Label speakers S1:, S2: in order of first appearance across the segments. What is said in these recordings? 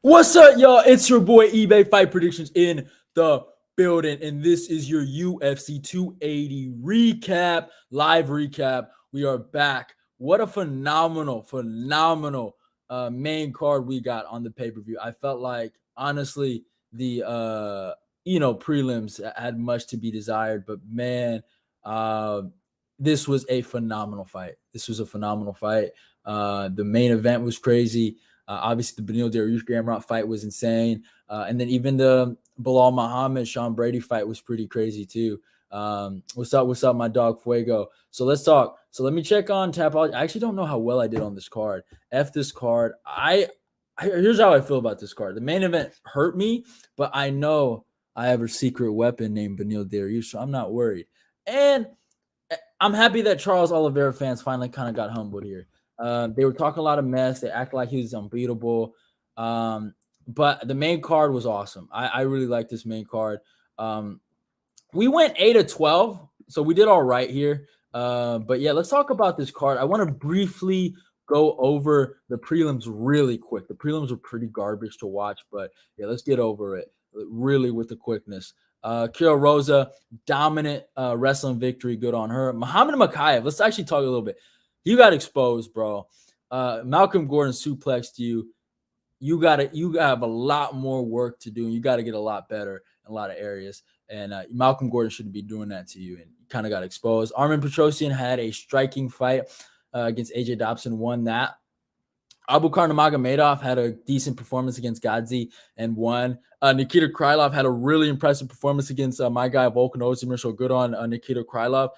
S1: What's up, y'all? It's your boy eBay Fight Predictions in the building, and this is your UFC 280 recap, live recap. We are back. What a phenomenal main card we got on the pay-per-view. I felt like, honestly, the prelims had much to be desired, but man, uh, this was a phenomenal fight. The main event was crazy. Obviously, the Dariush Gamrot fight was insane, and then even the Bilal Muhammad Sean Brady fight was pretty crazy too. What's up? What's up, my dog Fuego? So let's talk. So let me check on Tapology. I actually don't know how well I did on this card. F this card. Here's how I feel about this card. The main event hurt me, but I know I have a secret weapon named Beneil Dariush, so I'm not worried. And I'm happy that Charles Oliveira fans finally kind of got humbled here. They were talking a lot of mess. They acted like he was unbeatable. But the main card was awesome. I really like this main card. We went 8-12, so we did all right here. But yeah, let's talk about this card. I want to briefly go over the prelims really quick. The prelims were pretty garbage to watch, but yeah, let's get over it really with the quickness. Kira Rosa, dominant wrestling victory. Good on her. Muhammad Makhachev, let's actually talk a little bit. You got exposed, bro. Malcolm Gordon suplexed you. You have a lot more work to do, and you got to get a lot better in a lot of areas. And Malcolm Gordon shouldn't be doing that to you, and you kind of got exposed. Armin Petrosian had a striking fight against AJ Dobson, won that. Abubakar Nurmagomedov had a decent performance against Gadzi and won. Nikita Krylov had a really impressive performance against my guy Volkan Ozdemir. So good on Nikita Krylov.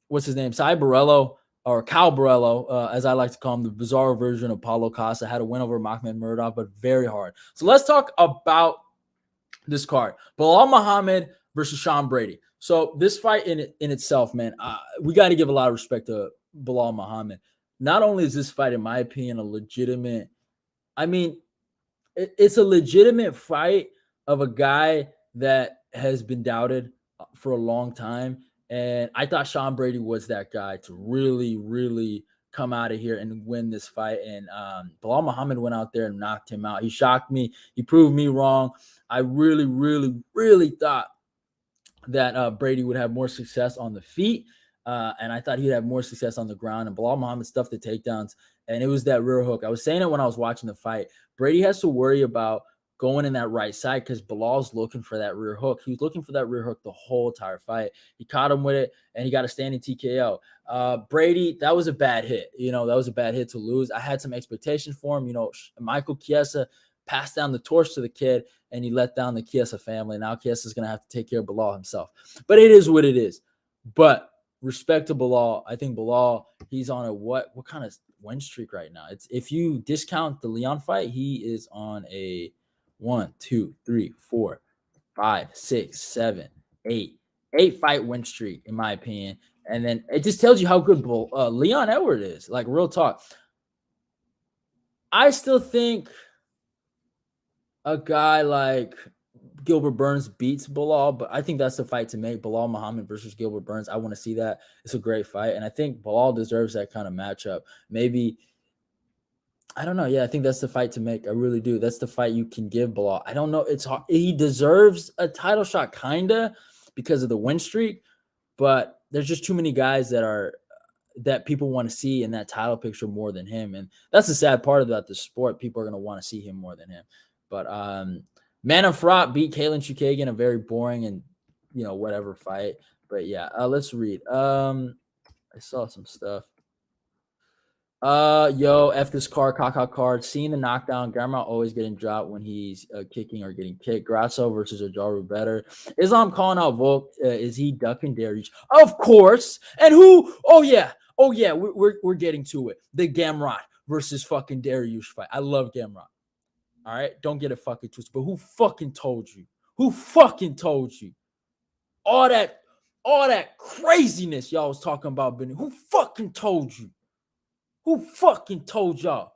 S1: What's his name? Sai Borello, or Cal Borello, as I like to call him, the bizarre version of Paulo Costa, had a win over Makhmed Murdoch, but very hard. So let's talk about this card. Bilal Muhammad versus Sean Brady. So this fight in itself, man, we got to give a lot of respect to Bilal Muhammad. Not only is this fight, in my opinion, a legitimate, it's a legitimate fight of a guy that has been doubted for a long time. And I thought Sean Brady was that guy to really, really come out of here and win this fight. And Bilal Muhammad went out there and knocked him out. He shocked me. He proved me wrong. I really, really, really thought that Brady would have more success on the feet. And I thought he'd have more success on the ground. And Bilal Muhammad stuffed the takedowns. And it was that rear hook. I was saying it when I was watching the fight. Brady has to worry about going in that right side because Bilal's looking for that rear hook. He was looking for that rear hook the whole entire fight. He caught him with it, and he got a standing TKO. Brady, that was a bad hit. That was a bad hit to lose. I had some expectations for him. Michael Chiesa passed down the torch to the kid, and he let down the Chiesa family. Now Chiesa is going to have to take care of Bilal himself. But it is what it is. But respect to Bilal. I think Bilal, he's on a what kind of win streak right now? It's, if you discount the Leon fight, he is on a 1, 2, 3, 4, 5, 6, 7, 8 fight win streak, in my opinion. And then it just tells you how good Leon Edward is. Like, real talk. I still think a guy like Gilbert Burns beats Bilal, but I think that's the fight to make. Bilal Muhammad versus Gilbert Burns. I want to see that. It's a great fight, and I think Bilal deserves that kind of matchup. Maybe, I don't know. Yeah, I think that's the fight to make. I really do. That's the fight you can give Bilal. I don't know. It's hard. He deserves a title shot, kinda, because of the win streak, but there's just too many guys that people want to see in that title picture more than him, and that's the sad part about the sport. People are going to want to see him more than him. But Mana Frot beat Kalen Chukagian, a very boring and whatever fight. But yeah, let's read. I saw some stuff. F this card, caca card. Seeing the knockdown, Gamrot always getting dropped when he's kicking or getting kicked. Grasso versus Ajaru better. Islam calling out Volk. Is he ducking Dariush? Of course. And who? Oh yeah. We're getting to it. The Gamrot versus fucking Dariush fight. I love Gamrot. All right, don't get it fucking twisted. But who fucking told you? Who fucking told you? All that craziness y'all was talking about, Benny. Who fucking told you? Who fucking told y'all?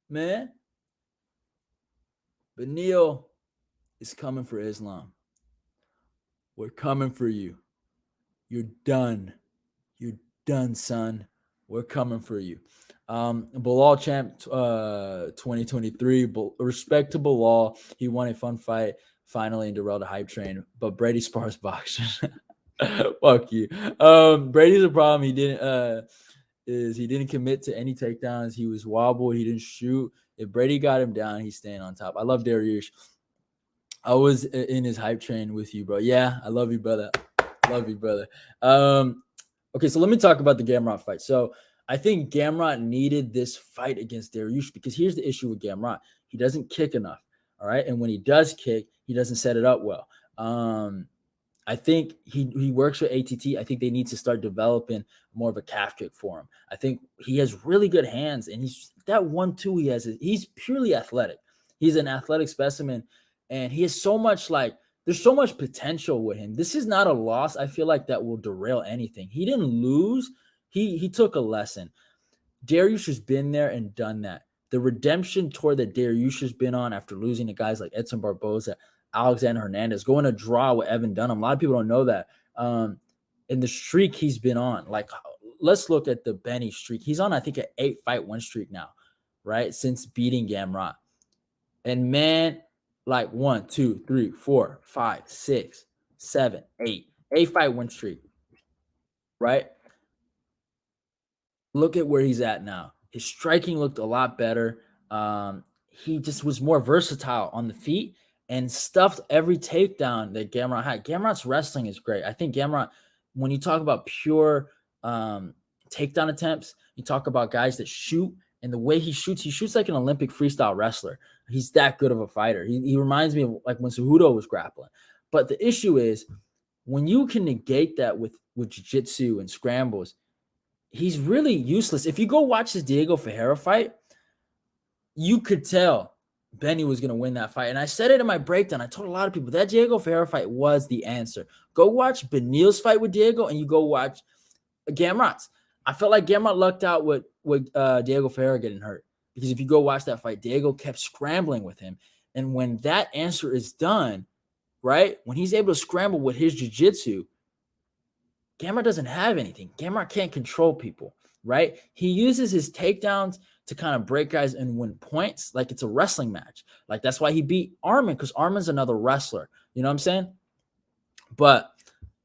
S1: Man, Beneil is coming for Islam. We're coming for you. You're done. You're done, son. We're coming for you. Bilal champ 2023. Respect to Bilal. He won a fun fight finally and derailed a hype train. But Brady spars boxers. Fuck you. Brady's a problem. He didn't commit to any takedowns. He was wobbled. He didn't shoot. If Brady got him down, he's staying on top. I love Dariush. I was in his hype train with you, bro. Yeah, I love you, brother. Love you, brother. Okay, so let me talk about the Gamrot fight. So I think Gamrot needed this fight against Dariush because here's the issue with Gamrot. He doesn't kick enough. All right. And when he does kick, he doesn't set it up well. I think he works with ATT. I think they need to start developing more of a calf kick for him. I think he has really good hands, and he's that 1-2 he has. He's purely athletic. He's an athletic specimen, and he has so much there's so much potential with him. This is not a loss. I feel like that will derail anything. He didn't lose. He took a lesson. Dariush has been there and done that. The redemption tour that Dariush has been on after losing to guys like Edson Barboza, Alexander Hernandez, going to draw with Evan Dunham. A lot of people don't know that. In the streak he's been on, let's look at the Benny streak. He's on, I think, an 8-fight win streak now, right? Since beating Gamrot. And man, 1, 2, 3, 4, 5, 6, 7, 8. 8-fight win streak, right? Look at where he's at now. His striking looked a lot better. He just was more versatile on the feet and stuffed every takedown that Gamrot had. Gamrot's wrestling is great. I think Gamrot, when you talk about pure takedown attempts, you talk about guys that shoot, and the way he shoots like an Olympic freestyle wrestler. He's that good of a fighter. He reminds me of like when Cejudo was grappling. But the issue is when you can negate that with jiu-jitsu and scrambles, he's really useless. If you go watch the Diego Ferreira fight, you could tell Benny was going to win that fight. And I said it in my breakdown. I told a lot of people that Diego Ferreira fight was the answer. Go watch Benil's fight with Diego, and you go watch Gamrot's. I felt like Gamrot lucked out with Diego Ferreira getting hurt. Because if you go watch that fight, Diego kept scrambling with him. And when that answer is done, right, when he's able to scramble with his jiu-jitsu, Gamrot doesn't have anything. Gamrot can't control people, right? He uses his takedowns to kind of break guys and win points like it's a wrestling match. Like that's why he beat Arman, because Arman's another wrestler. You know what I'm saying? But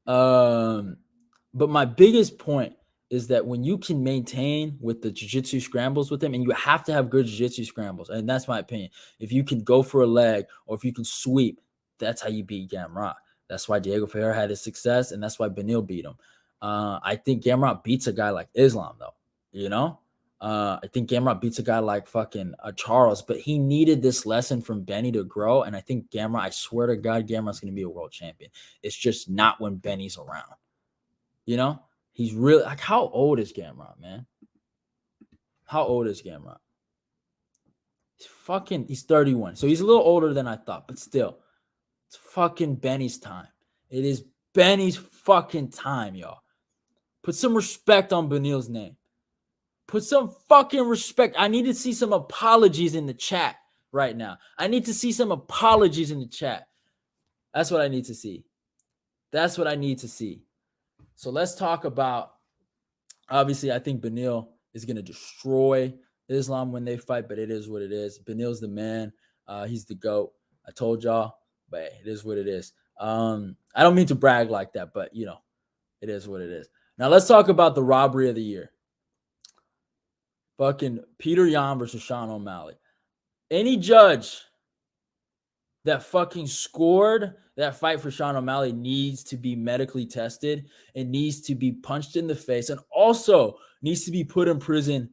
S1: my biggest point is that when you can maintain with the jiu-jitsu scrambles with him, and you have to have good jiu-jitsu scrambles, and that's my opinion. If you can go for a leg or if you can sweep, that's how you beat Gamrot. That's why Diego Ferreira had his success, and that's why Benil beat him. I think Gamrot beats a guy like Islam, though. You know? I think Gamrot beats a guy like fucking Charles, but he needed this lesson from Benny to grow, and I think Gamrot, I swear to God, Gamrot's going to be a world champion. It's just not when Benny's around. You know? He's really, like, how old is Gamrot, man? How old is Gamrot? He's 31. So he's a little older than I thought, but still. It's fucking Benny's time. It is Benny's fucking time, y'all. Put some respect on Benil's name. Put some fucking respect. I need to see some apologies in the chat right now. I need to see some apologies in the chat. That's what I need to see. That's what I need to see. So let's talk about, obviously, I think Benil is going to destroy Islam when they fight, but it is what it is. Benil's the man. He's the GOAT. I told y'all. But it is what it is. I don't mean to brag like that, but, you know, it is what it is. Now, let's talk about the robbery of the year. Fucking Peter Yan versus Sean O'Malley. Any judge that fucking scored that fight for Sean O'Malley needs to be medically tested and needs to be punched in the face and also needs to be put in prison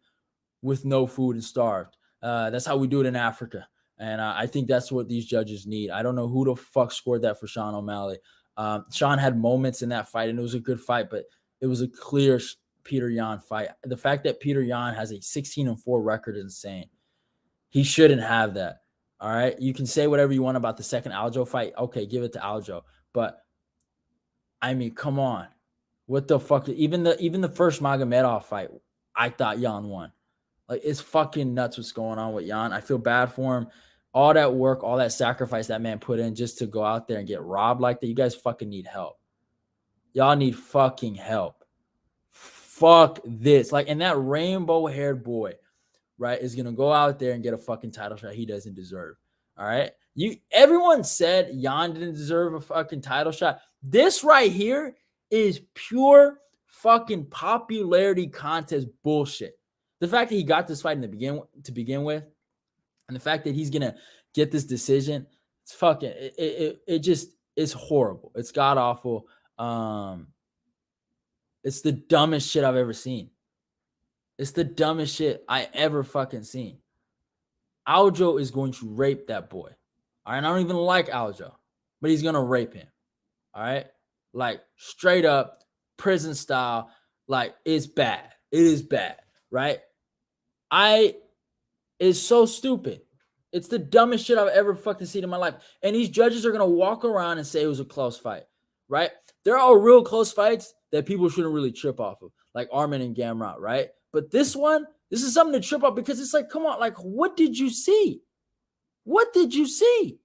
S1: with no food and starved. That's how we do it in Africa. And I think that's what these judges need. I don't know who the fuck scored that for Sean O'Malley. Sean had moments in that fight, and it was a good fight, but it was a clear Peter Yan fight. The fact that Peter Yan has a 16-4 record is insane. He shouldn't have that. All right? You can say whatever you want about the second Aljo fight. Okay, give it to Aljo. But, I mean, come on. What the fuck? Even the first Magomedov fight, I thought Yan won. Like, it's fucking nuts what's going on with Yan. I feel bad for him. All that work, all that sacrifice that man put in just to go out there and get robbed like that. You guys fucking need help. Y'all need fucking help. fuck this. Like, and that rainbow-haired boy, right, is gonna go out there and get a fucking title shot he doesn't deserve. All right. Everyone said Jan didn't deserve a fucking title shot. This right here is pure fucking popularity contest bullshit. The fact that he got this fight in to begin with, and the fact that he's gonna get this decision, it's fucking it just is horrible. It's god awful. It's the dumbest shit I've ever seen. It's the dumbest shit I ever fucking seen. Aljo is going to rape that boy. All right. I don't even like Aljo, but he's gonna rape him. All right. Like straight up prison style. Like it's bad. It is bad. Right. It's so stupid. It's the dumbest shit I've ever fucking seen in my life. And these judges are gonna walk around and say it was a close fight. Right. There are real close fights that people shouldn't really trip off of, like Armin and Gamrot, right? But this is something to trip off because it's like, come on, like, what did you see? What did you see?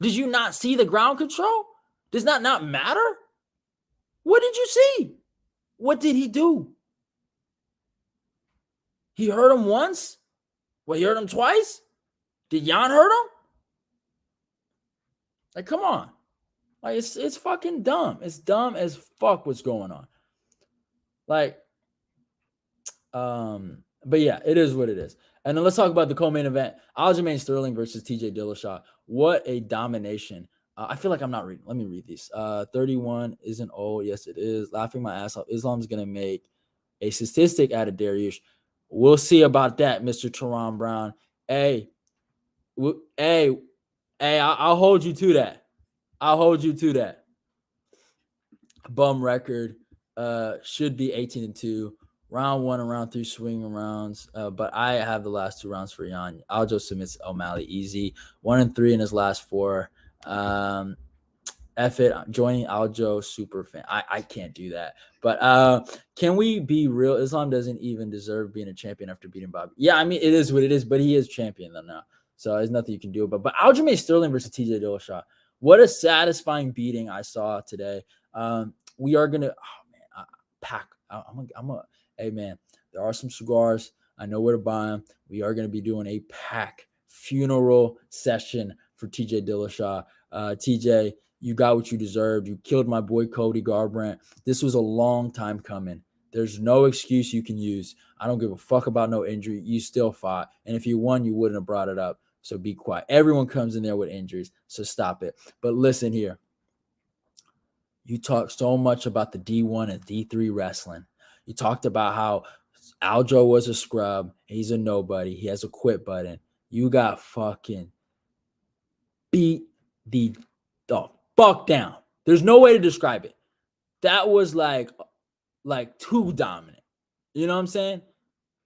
S1: Did you not see the ground control? Does that not matter? What did you see? What did he do? He hurt him once? Well, he hurt him twice? Did Jan hurt him? Like, come on. Like, it's fucking dumb. It's dumb as fuck what's going on. Like, but yeah, it is what it is. And then let's talk about the co-main event. Aljamain Sterling versus TJ Dillashaw. What a domination. I feel like I'm not reading. Let me read these. 31 isn't old. Yes, it is. Laughing my ass off. Islam's going to make a statistic out of Dariush. We'll see about that, Mr. Teron Brown. Hey, I'll hold you to that. I'll hold you to that. Bum record. Should be 18-2. Round 1 and round 3 swinging rounds, but I have the last 2 rounds for Jan. Aljo submits O'Malley easy. 1-3 in his last 4. F it, I'm joining Aljo super fan. I can't do that. But can we be real? Islam doesn't even deserve being a champion after beating Bobby. Yeah, I mean, it is what it is, but he is champion though now. So there's nothing you can do about it. But Aljamain Sterling versus TJ Dillashaw. What a satisfying beating I saw today. We are going to, pack. Hey, man, there are some cigars. I know where to buy them. We are going to be doing a pack funeral session for TJ Dillashaw. TJ, you got what you deserved. You killed my boy Cody Garbrandt. This was a long time coming. There's no excuse you can use. I don't give a fuck about no injury. You still fought. And if you won, you wouldn't have brought it up. So be quiet. Everyone comes in there with injuries. So stop it. But listen here. You talk so much about the D1 and D3 wrestling. You talked about how Aljo was a scrub. He's a nobody. He has a quit button. You got fucking beat the fuck down. There's no way to describe it. That was like too dominant. You know what I'm saying?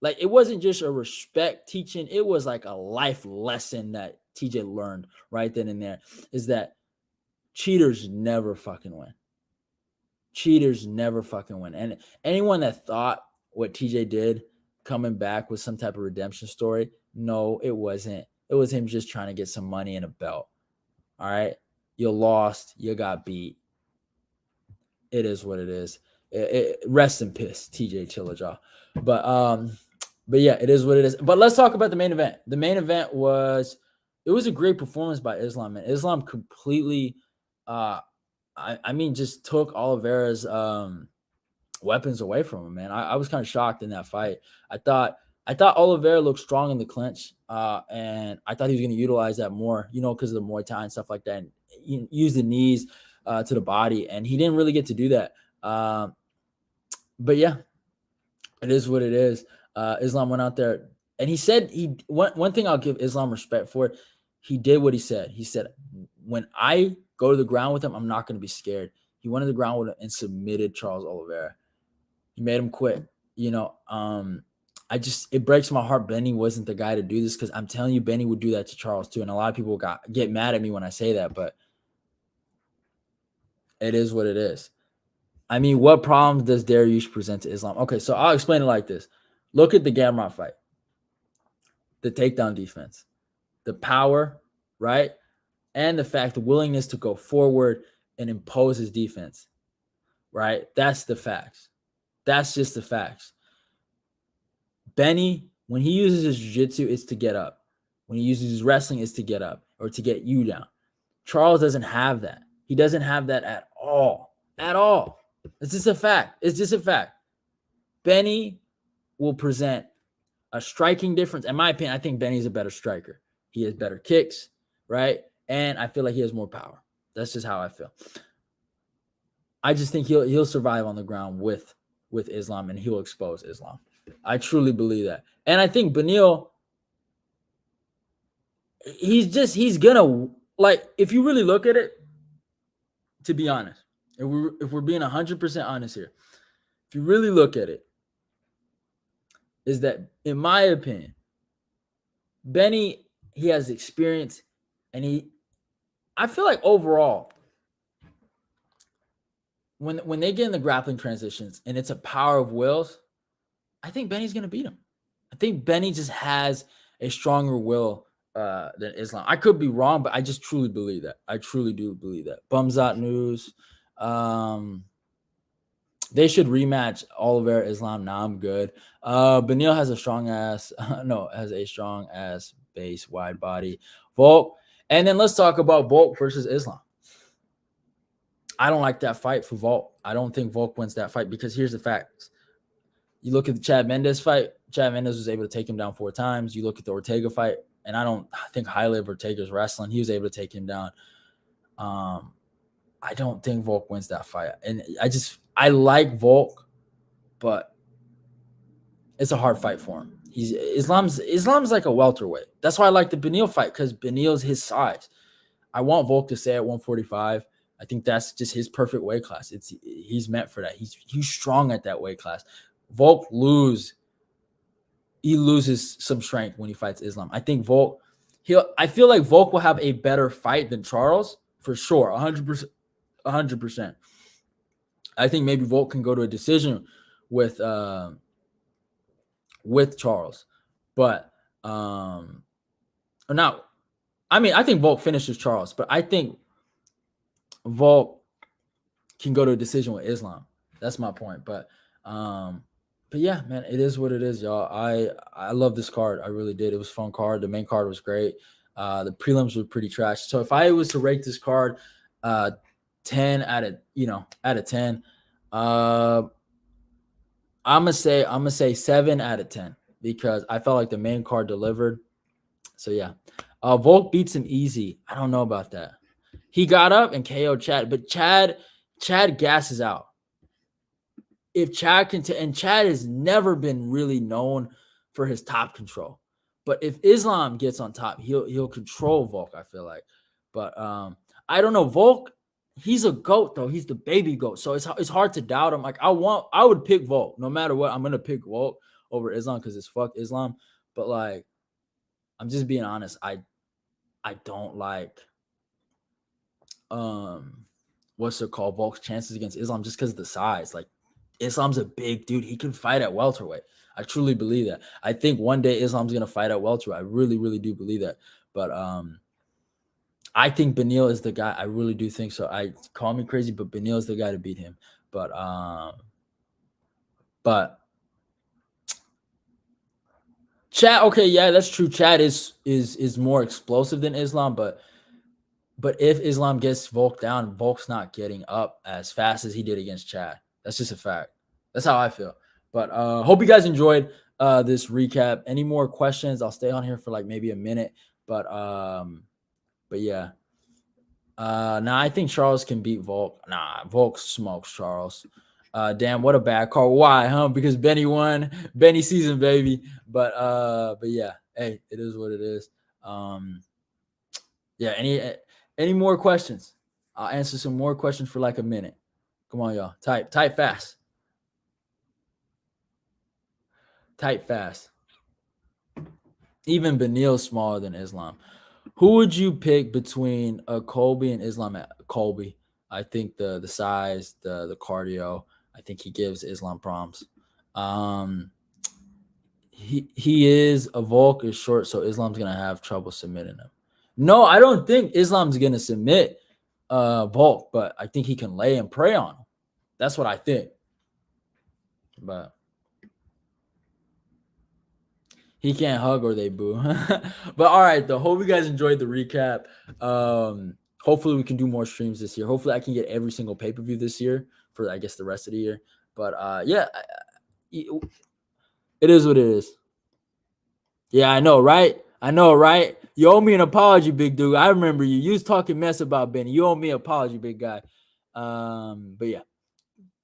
S1: Like, it wasn't just a respect teaching. It was like a life lesson that TJ learned right then and there, is that cheaters never fucking win. Cheaters never fucking win. And anyone that thought what TJ did coming back with some type of redemption story, no, it wasn't. It was him just trying to get some money and a belt. All right? You lost. You got beat. It is what it is. Rest in peace, TJ Dillashaw. But yeah, it is what it is. But let's talk about the main event. The main event it was a great performance by Islam. And Islam completely just took Oliveira's weapons away from him, man. I was kind of shocked in that fight. I thought Oliveira looked strong in the clinch, and I thought he was going to utilize that more, because of the Muay Thai and stuff like that, and use the knees to the body, and he didn't really get to do that. But yeah, it is what it is. Islam went out there, and he said one thing I'll give Islam respect for. He did what he said. He said, when I go to the ground with him, I'm not going to be scared. He went to the ground with him and submitted Charles Oliveira. He made him quit. It breaks my heart Benny wasn't the guy to do this, because I'm telling you, Benny would do that to Charles too. And a lot of people get mad at me when I say that, but it is what it is. I mean, what problems does Dariush present to Islam? Okay, so I'll explain it like this. Look at the Gamrot fight. The takedown defense. The power, right? And the fact, the willingness to go forward and impose his defense, right? That's the facts. That's just the facts. Benny, when he uses his jiu-jitsu, it's to get up. When he uses his wrestling, it's to get up or to get you down. Charles doesn't have that. He doesn't have that at all. At all. It's just a fact. It's just a fact. Benny will present a striking difference. In my opinion, I think Benny's a better striker. He has better kicks, right? And I feel like he has more power. That's just how I feel. I just think he'll survive on the ground with Islam, and he'll expose Islam. I truly believe that. And I think Beneil, he's gonna, like, if you really look at it, to be honest, if we're being 100% honest here, if you really look at it, is that, in my opinion, Benny, he has experience, and I feel like overall, when they get in the grappling transitions and it's a power of wills, I think Benny's going to beat him. I think Benny just has a stronger will than Islam. I could be wrong, but I just truly believe that. I truly do believe that. Bumzot News. They should rematch Oliveira Islam. Nah, I'm good. Beneil has a strong ass base, wide body. Volk. And then let's talk about Volk versus Islam. I don't like that fight for Volk. I don't think Volk wins that fight because here's the facts. You look at the Chad Mendes fight. Chad Mendes was able to take him down 4 times. You look at the Ortega fight, and I don't think highly of Ortega's wrestling. He was able to take him down. I don't think Volk wins that fight. And I like Volk, but it's a hard fight for him. Islam's like a welterweight. That's why I like the Beneil fight, because Beneil's his size. I want Volk to stay at 145. I think that's just his perfect weight class. He's meant for that. He's strong at that weight class. Volk loses some strength when he fights Islam. I think I feel like Volk will have a better fight than Charles for sure, 100%. 100%. I think maybe Volk can go to a decision with Charles, but I think Volk finishes Charles, but I think Volk can go to a decision with Islam. That's my point. But yeah, man, it is what it is, y'all. I love this card. I really did. It was a fun card. The main card was great. The prelims were pretty trash. So if I was to rate this card 10 out of 10, I'm gonna say 7 out of 10 because I felt like the main card delivered. So yeah. Volk beats him easy. I don't know about that. He got up and KO'd Chad, but Chad gasses out. If Chad and Chad has never been really known for his top control. But if Islam gets on top, he'll control Volk, I feel like. But I don't know. Volk, he's a GOAT though. He's the baby GOAT. So it's hard to doubt him. Like I would pick Volk. No matter what, I'm gonna pick Volk over Islam because it's fuck Islam. But like, I'm just being honest. I don't like what's it called? Volk's chances against Islam just because of the size. Like Islam's a big dude. He can fight at welterweight. I truly believe that. I think one day Islam's gonna fight at welterweight. I really, really do believe that. But I think Beneil is the guy. I really do think so. Call me crazy, but Beneil is the guy to beat him. But Chad, okay, yeah, that's true. Chad is more explosive than Islam, but if Islam gets Volk down, Volk's not getting up as fast as he did against Chad. That's just a fact. That's how I feel. But hope you guys enjoyed this recap. Any more questions? I'll stay on here for like maybe a minute. But yeah. Nah, I think Charles can beat Volk. Nah, Volk smokes Charles. Damn, what a bad call. Why, huh? Because Benny won. Benny season, baby. But yeah, hey, it is what it is. Yeah, any more questions? I'll answer some more questions for like a minute. Come on, y'all. Type fast. Type fast. Even Beneil's smaller than Islam. Who would you pick between Colby and Islam? Colby. I think the size, the cardio. I think he gives Islam problems. He is a Volk is short, so Islam's gonna have trouble submitting him. No, I don't think Islam's gonna submit Volk, but I think he can lay and prey on him. That's what I think. But he can't hug or they boo. But all right, though. Hope you guys enjoyed the recap. Hopefully we can do more streams this year. Hopefully I can get every single pay-per-view this year for I guess the rest of the year. But yeah, it is what it is. Yeah, I know, right? I know, right? You owe me an apology, big dude. I remember you. You was talking mess about Benny. You owe me an apology, big guy. But yeah.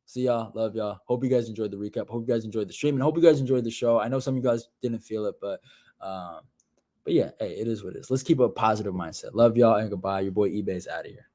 S1: See y'all. Love y'all. Hope you guys enjoyed the recap. Hope you guys enjoyed the stream, and hope you guys enjoyed the show. I know some of you guys didn't feel it, but yeah, hey, it is what it is. Let's keep a positive mindset. Love y'all and goodbye. Your boy eBay's out of here.